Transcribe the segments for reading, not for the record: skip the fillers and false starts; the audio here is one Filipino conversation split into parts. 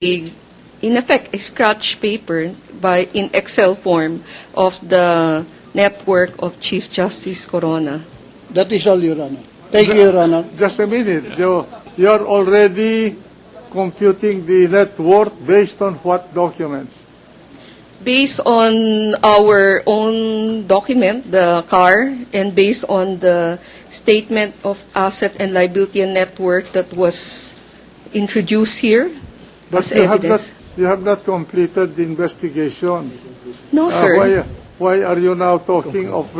in effect, a scratch paper in Excel form of the network of Chief Justice Corona. That is all, Your Honor. Thank you, Your Honor. Just a minute. You're already computing the net worth based on what documents? Based on our own document, the CAR, and based on the statement of asset and liability and net worth that was introduced here But as evidence. you have not completed the investigation. No, sir. Why are you now talking of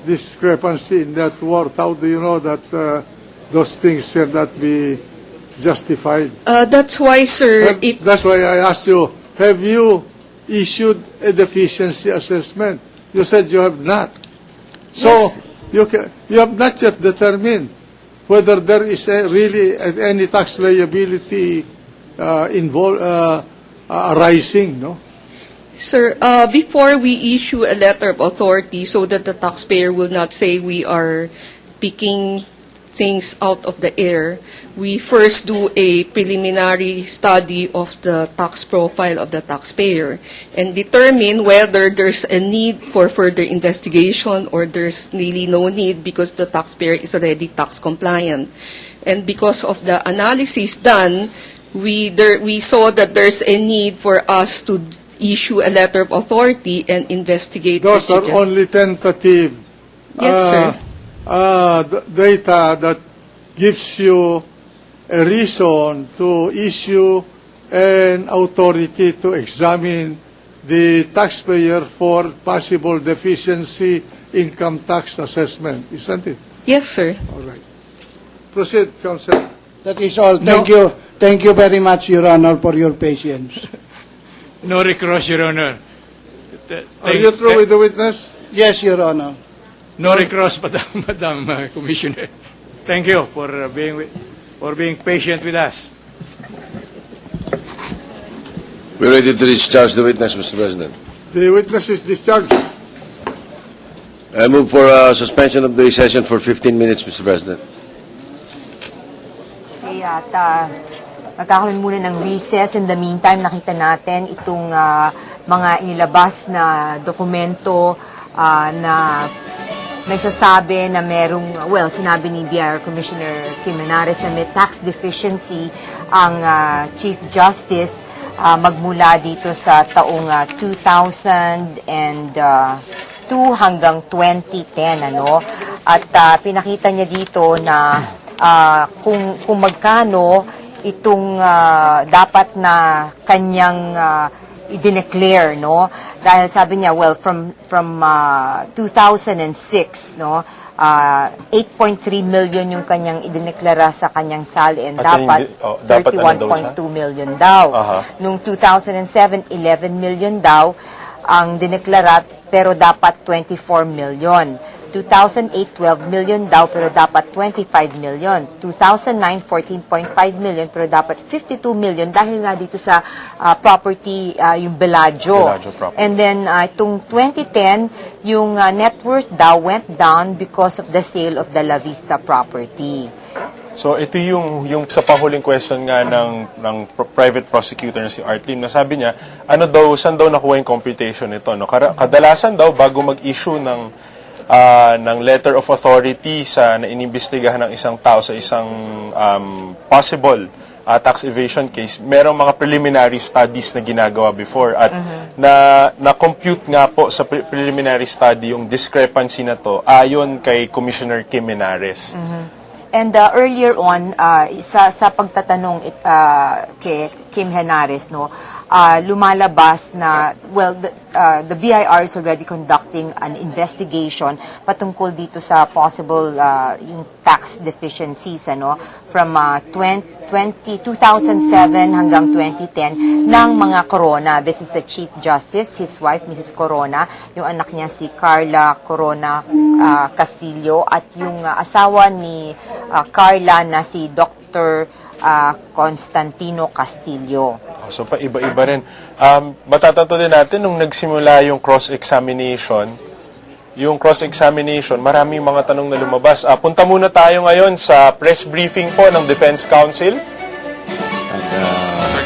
discrepancy in net worth? How do you know that those things should not be justified? That's why, sir, That's why I asked you, have you issued a deficiency assessment? You said you have not. So Yes. you have not yet determined whether there is really any tax liability arising, no? Sir, before we issue a letter of authority so that the taxpayer will not say we are picking things out of the air, we first do a preliminary study of the tax profile of the taxpayer and determine whether there's a need for further investigation or there's really no need because the taxpayer is already tax compliant. And because of the analysis done, we saw that there's a need for us to issue a letter of authority and investigate. Those are only tentative Yes, sir. data that gives you a reason to issue an authority to examine the taxpayer for possible deficiency income tax assessment, isn't it? Yes, sir. All right. Proceed, Counsel. That is all. Thank you. Thank you very much, Your Honor, for your patience. No recross, Your Honor. Are you through with the witness? Yes, Your Honor. No recross, Madam Commissioner. Thank you for being patient with us. We're ready to discharge the witness, Mr. President. The witness is discharged. I move for suspension of the session for 15 minutes, Mr. President. Okay, at magkakaroon muna ng recess. In the meantime, nakita natin itong mga inilabas na dokumento na nagsasabi na merong, well, sinabi ni BIR Commissioner Kim Henares na may tax deficiency ang Chief Justice magmula dito sa taong 2002 hanggang 2010, ano? At pinakita niya dito na kung magkano itong dapat na kanyang i-declare, no? Dahil sabi niya, well, from 2006, no, 8.3 million yung kanyang idineklara sa kanyang sali and dapat 31.2 million daw. Nung 2007, 11 million daw ang dineklara pero dapat 24 million. 2008, 12 million daw pero dapat 25 million. 2009, 14.5 million pero dapat 52 million dahil nga dito sa property, yung Bellagio. And then, itong 2010, yung net worth daw went down because of the sale of the La Vista property. So ito yung sa pahuling question nga ng private prosecutor na si Art Lim, na sabi niya, saan daw nakuha yung computation nito, no? Kadalasan daw bago mag-issue ng letter of authority na inimbestigahan ng isang tao sa isang possible tax evasion case, merong mga preliminary studies na ginagawa before at na-compute nga po sa preliminary study yung discrepancy na to ayon kay Commissioner Kim Henares. And earlier on, sa pagtatanong kay Kim Henares, no, lumalabas na, well, the BIR is already conducting an investigation patungkol dito sa possible yung tax deficiencies, ano, from 2007 hanggang 2010 ng mga Corona. This is the Chief Justice, his wife, Mrs. Corona, yung anak niya si Carla Corona Castillo, at yung asawa ni Carla na si Dr. Constantino Castillo. So pa iba-iba rin. Matatanto din natin nung nagsimula yung cross-examination, maraming mga tanong na lumabas. Punta muna tayo ngayon sa press briefing po ng Defense Counsel.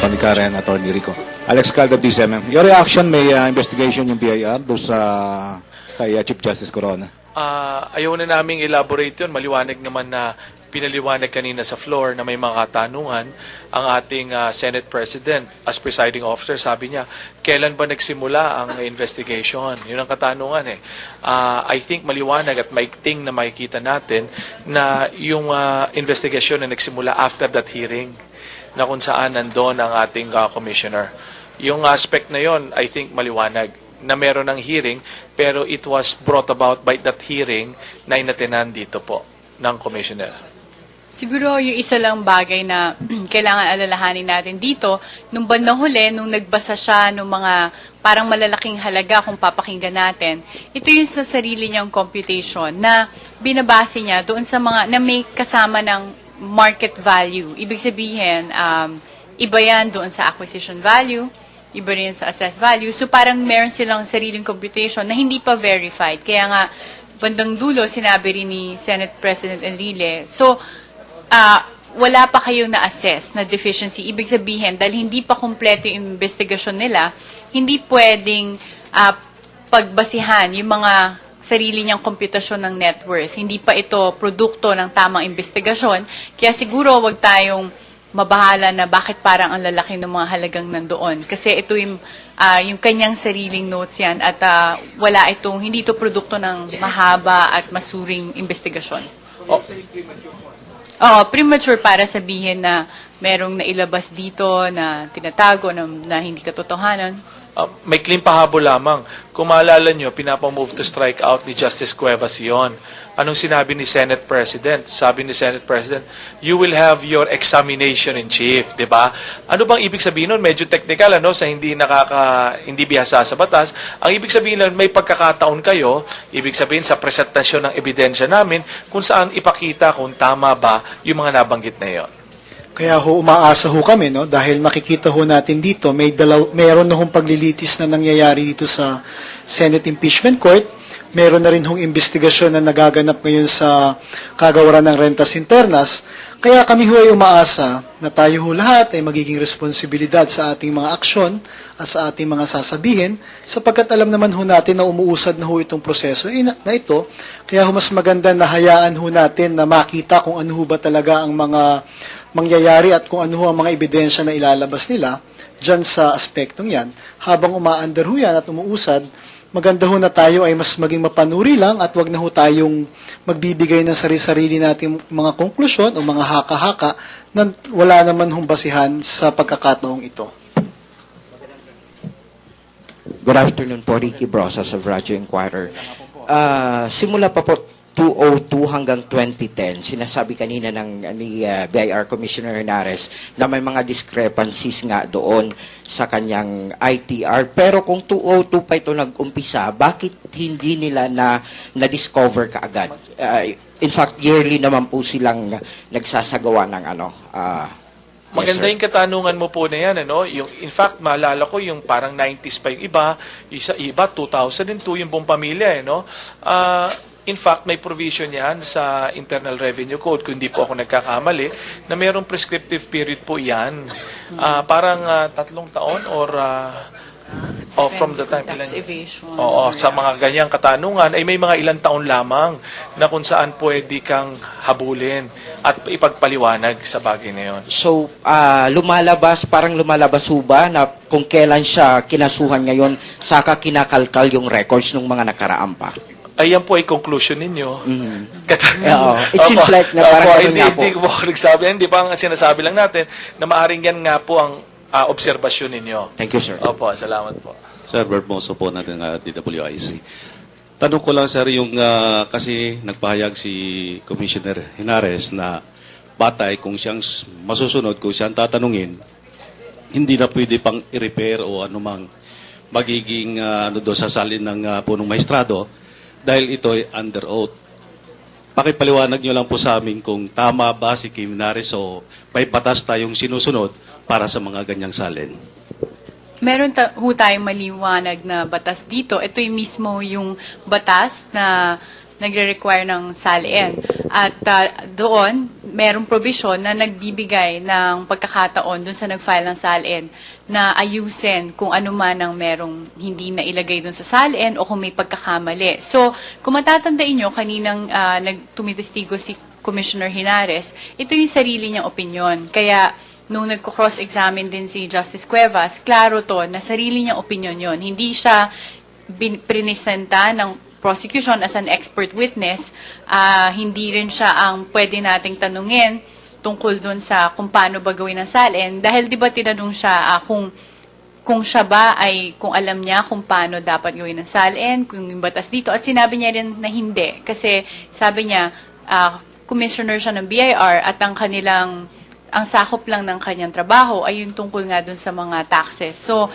At Tony Cara and Attorney Rico. Alex Calda, DCMM. Your reaction, may investigation yung BIR doon sa kay Chief Justice Corona? Ayaw na naming elaborate yun. Maliwanag naman na pinaliwanag kanina sa floor na may mga katanungan ang ating Senate President as presiding officer. Sabi niya, kailan ba nagsimula ang investigation? Yun ang katanungan eh. I think maliwanag at maikting na makikita natin na yung investigation na nagsimula after that hearing na kung saan nandun ang ating commissioner. Yung aspect na yon, I think maliwanag na meron ng hearing pero it was brought about by that hearing na inatenan dito po ng commissioner. Siguro yung isa lang bagay na kailangan alalahanin natin dito, nung bandang huli, nung nagbasa siya ng mga parang malalaking halaga kung papakinggan natin, ito yung sa sarili niyang computation na binabase niya doon sa mga na may kasama ng market value. Ibig sabihin, iba yan doon sa acquisition value, iba rin sa assessed value. So parang meron silang sariling computation na hindi pa verified. Kaya nga, bandang dulo, sinabi rin ni Senate President Enrile, so, wala pa kayong na-assess na deficiency. Ibig sabihin, dahil hindi pa kompleto yung investigasyon nila, hindi pwedeng pagbasihan yung mga sarili niyang komputasyon ng net worth. Hindi pa ito produkto ng tamang investigasyon. Kaya siguro wag tayong mabahala na bakit parang ang lalaki ng mga halagang nandoon. Kasi ito yung kanyang sariling notes yan at hindi ito produkto ng mahaba at masuring investigasyon. Premature para sabihin na merong nailabas dito na tinatago na hindi katotohanan. May claim pahabol lamang. Kung maalala nyo, pinapamove to strike out ni Justice Cuevas yun. Anong sinabi ni Senate President? Sabi ni Senate President, you will have your examination in chief, di ba? Ano bang ibig sabihin nun? Medyo technical, sa hindi bihasa sa batas. Ang ibig sabihin nun, may pagkakataon kayo, ibig sabihin sa presentasyon ng ebidensya namin, kung saan ipakita kung tama ba yung mga nabanggit na yon. Kaya umaasa kami, dahil makikita natin dito, mayroon na paglilitis na nangyayari dito sa Senate Impeachment Court. Meron na rin investigasyon na nagaganap ngayon sa kagawaran ng rentas internas. Kaya kami ay umaasa na tayo lahat ay magiging responsibilidad sa ating mga aksyon at sa ating mga sasabihin, sapagkat alam naman natin na umuusad na itong proseso na ito. Kaya mas maganda na hayaan natin na makita kung ano ba talaga ang mga mangyayari at kung ano ang mga ebidensya na ilalabas nila dyan sa aspektong yan. Habang umaandar yan at umuusad, maganda na tayo ay mas maging mapanuri lang at wag na tayong magbibigay ng sarili-sarili nating mga konklusyon o mga haka-haka na wala naman basihan sa pagkakataong ito. Good afternoon po, Ricky Brosas of Radyo Inquirer. Simula pa po 2002 hanggang 2010, sinasabi kanina ni BIR Commissioner Henares na may mga discrepancies nga doon sa kanyang ITR. Pero kung 2002 pa ito nag-umpisa, bakit hindi nila na-discover kaagad? In fact, yearly naman po silang nagsasagawa ng Maganda yung katanungan mo po na yan, in fact, maalala ko yung parang 90s pa yung iba, 2002 yung buong pamilya, in fact, may provision yan sa Internal Revenue Code, kung hindi po ako nagkakamali, na mayroong prescriptive period po yan. Parang 3 taon or from the time tax evasion. sa mga ganyang katanungan ay may mga ilang taon lamang na kung saan pwede kang habulin at ipagpaliwanag sa bagay na yon. So, lumalabas ba na kung kailan siya kinasuhan ngayon, saka kinakalkal yung records ng mga nakaraan pa? Ayan po ay conclusion ninyo. It seems like na parang hindi ko po nagsabi. Hindi pa ang sinasabi lang natin na maaring yan nga po ang obserbasyon ninyo. Thank you, sir. Opo, salamat po. Sir, Bermoso po natin DWIC. Tanong ko lang, sir, yung kasi nagpahayag si Commissioner Henares na batay kung siyang masusunod, kung siyang tatanungin, hindi na pwede pang i-repair o anumang magiging sasalin ng punong maestrado dahil ito ay under oath. Pakipaliwanag nyo lang po sa amin kung tama ba si Kim Henares o may batas tayong sinusunod para sa mga ganyang salin. Meron tayong maliwanag na batas dito. Ito yung mismo yung batas na nagre-require ng SALN. At doon, merong provision na nagbibigay ng pagkakataon dun sa nag-file ng SALN na ayusin kung ano man ang merong hindi na ilagay dun sa SALN o kung may pagkakamali. So, kung matatandaan nyo, kaninang tumitestigo si Commissioner Henares, ito yung sarili niyang opinyon. Kaya, nung nagko-cross-examine din si Justice Cuevas, klaro to na sarili niyang opinyon yon. Hindi siya prinisenta ng prosecution as an expert witness, hindi rin siya ang pwede nating tanungin tungkol dun sa kung paano ba gawin ang SALN. Dahil di ba tinanong siya kung siya ba ay, kung alam niya kung paano dapat gawin ang SALN, kung yung batas dito, at sinabi niya rin na hindi. Kasi sabi niya, commissioner siya ng BIR at ang sakop lang ng kanyang trabaho ay yung tungkol nga dun sa mga taxes. So,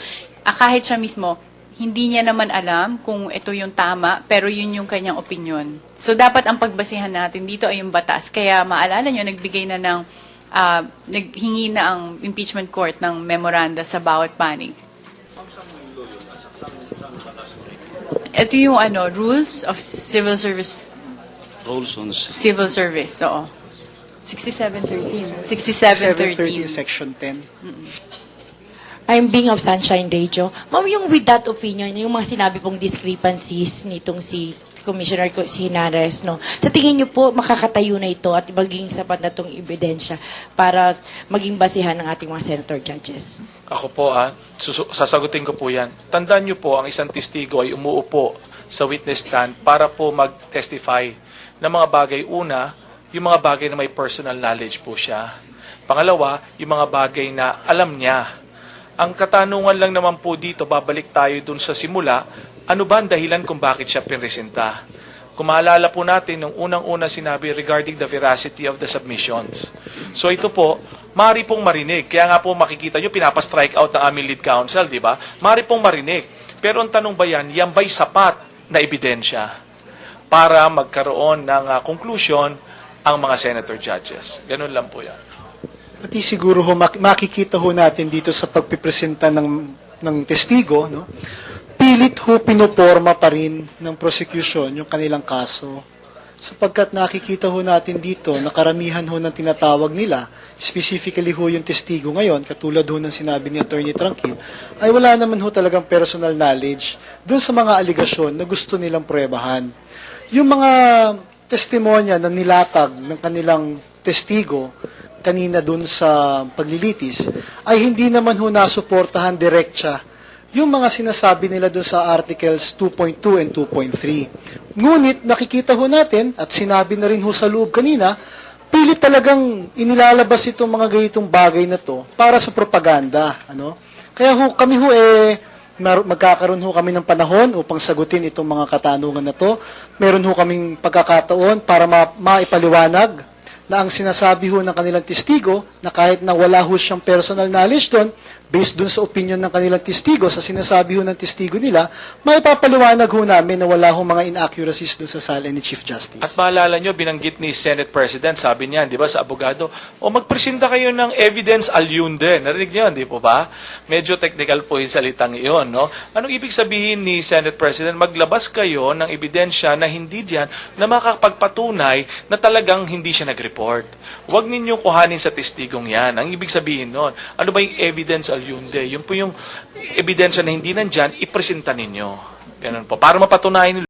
kahit siya mismo, hindi niya naman alam kung ito yung tama, pero yun yung kanyang opinion. So, dapat ang pagbasihan natin dito ay yung batas. Kaya maalala nyo, nagbigay na ng, naghingi na ang impeachment court ng memoranda sa bawat panig. Ito yung Rules of Civil Service. Rules on Civil Service, oo. 6713. 713 Section 10. I'm being of Sunshine Radio. Ma'am, yung with that opinion, yung mga sinabi pong discrepancies nitong si Commissioner Henares, no? Sa tingin niyo po, makakatayo na ito at maging sapat na itong ebidensya para maging basihan ng ating mga senator judges? Ako po, sasagutin ko po yan. Tandaan niyo po, ang isang testigo ay umuupo sa witness stand para po mag-testify ng mga bagay. Una, yung mga bagay na may personal knowledge po siya. Pangalawa, yung mga bagay na alam niya. Ang katanungan lang naman po dito, babalik tayo dun sa simula, ano ba ang dahilan kung bakit siya pinresenta? Kung maalala po natin, nung unang-una sinabi regarding the veracity of the submissions. So ito po, mari pong marinig. Kaya nga po makikita nyo, pinapa-strike out ng aming lead counsel, di ba? Mari pong marinig. Pero ang tanong ba yan ba'y sapat na ebidensya para magkaroon ng conclusion ang mga senator judges? Ganun lang po yan. Pati siguro makikita ho natin dito sa pagpipresenta ng testigo, no? Pilit ho pinoporma pa rin ng prosecution yung kanilang kaso. Sapagkat nakikita ho natin dito na karamihan ho ng tinatawag nila, specifically ho yung testigo ngayon, katulad ho ng sinabi ni Attorney Tranquil, ay wala naman ho talagang personal knowledge dun sa mga aligasyon na gusto nilang pruebahan. Yung mga testimonya na nilatag ng kanilang testigo kanina dun sa paglilitis, ay hindi naman ho nasuportahan direkta yung mga sinasabi nila dun sa Articles 2.2 and 2.3. Ngunit nakikita ho natin, at sinabi na rin ho sa loob kanina, pilit talagang inilalabas itong mga ganitong bagay na to para sa propaganda. Kaya ho, kami ho magkakaroon ho kami ng panahon upang sagutin itong mga katanungan na to. Meron ho kaming pagkakataon para maipaliwanag na ang sinasabi ho ng kanilang testigo, na kahit na wala ho siyang personal knowledge doon, based doon sa opinion ng kanilang testigo, sa sinasabi ho ng testigo nila, may papaliwanag ho namin na wala ho mga inaccuracies doon sa SALN ni Chief Justice. At maalala nyo, binanggit ni Senate President, sabi niya, di ba, sa abogado, magpresenta kayo ng evidence aliunde. Narinig niyo, di po ba? Medyo technical po yung salitang iyon, no? Anong ibig sabihin ni Senate President? Maglabas kayo ng ebidensya na hindi diyan na makapagpatunay na talagang hindi siya nag-report. Huwag ninyong kuhanin sa testigong yan. Ang ibig sabihin nun, ano ba yung evidence aliunde? Yun po yung ebidensya na hindi nandyan, ipresenta ninyo. Ganun po. Para mapatunayan